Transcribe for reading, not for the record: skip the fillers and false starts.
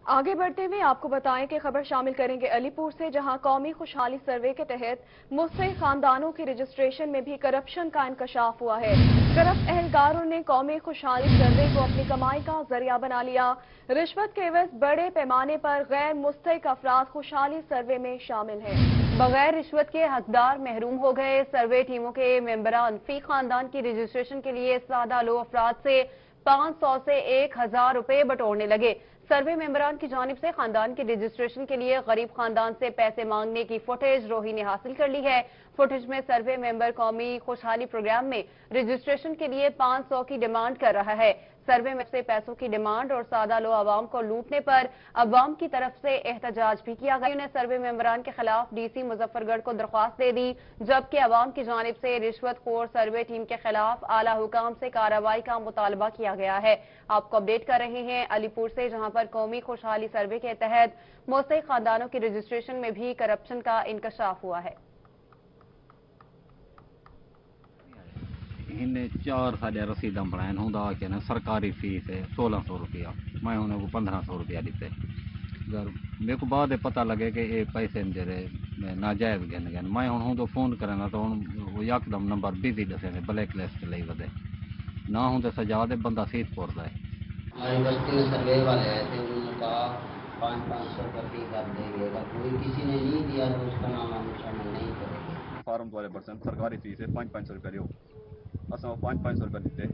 आगे बढ़ते हुए आपको बताएं कि खबर शामिल करेंगे अलीपुर से, जहां कौमी खुशहाली सर्वे के तहत मुस्तहिक खानदानों के रजिस्ट्रेशन में भी करप्शन का इंकशाफ हुआ है। करप्ट एहलकारों ने कौमी खुशहाली सर्वे को अपनी कमाई का जरिया बना लिया। रिश्वत के एवज बड़े पैमाने पर गैर मुस्तहिक अफराद खुशहाली सर्वे में शामिल हैं। बगैर रिश्वत के हकदार महरूम हो गए। सर्वे टीमों के मेंबरान फी खानदान की रजिस्ट्रेशन के लिए सादा लो अफराद से 500 से 1000 रुपए बटोरने लगे। सर्वे मेंबरान की जानिब से खानदान के रजिस्ट्रेशन के लिए गरीब खानदान से पैसे मांगने की फुटेज रोही ने हासिल कर ली है। फुटेज में सर्वे मेंबर कौमी खुशहाली प्रोग्राम में रजिस्ट्रेशन के लिए 500 की डिमांड कर रहा है। सर्वे में से पैसों की डिमांड और सादा लो आवाम को लूटने पर अवाम की तरफ से एहतजाज भी किया गया। उन्हें सर्वे मेंबरान के खिलाफ डीसी मुजफ्फरगढ़ को दरख्वास्त दे दी, जबकि अवाम की जानिब से रिश्वत खोर सर्वे टीम के खिलाफ आला हुकाम से कार्रवाई का मुतालबा किया गया है। आपको अपडेट कर रहे हैं अलीपुर से, जहां पर कौमी खुशहाली सर्वे के तहत मुस्तहिक खानदानों की रजिस्ट्रेशन में भी करप्शन का इंकशाफ हुआ है। इन्हें 4 साढ़े रसीदा बनाए होंगे ना, सरकारी फीस है 1600 रुपया, मैं उन्हें को 1500 रुपया दिते। अगर मेरे को बाद पता लगे कि ये पैसे जरे नाजायज गिन गए, मैं हूँ तो फोन करना तो वो यकदम नंबर बिजी दसे ने ब्लैक लिस्ट ले वधे ना हूँ तो सजा दे बंदा सीट पड़ता है। हमारी बस्ती में सर्वे वाले आए थे, उन्होंने कहा 500 रुपये कर देंगे, अगर कोई किसी ने नहीं दिया तो उसका नाम हम शामिल नहीं करेंगे। फार्म वाले परसेंट सरकारी फीस है 500 रुपये, असं 500 रुपये दिते।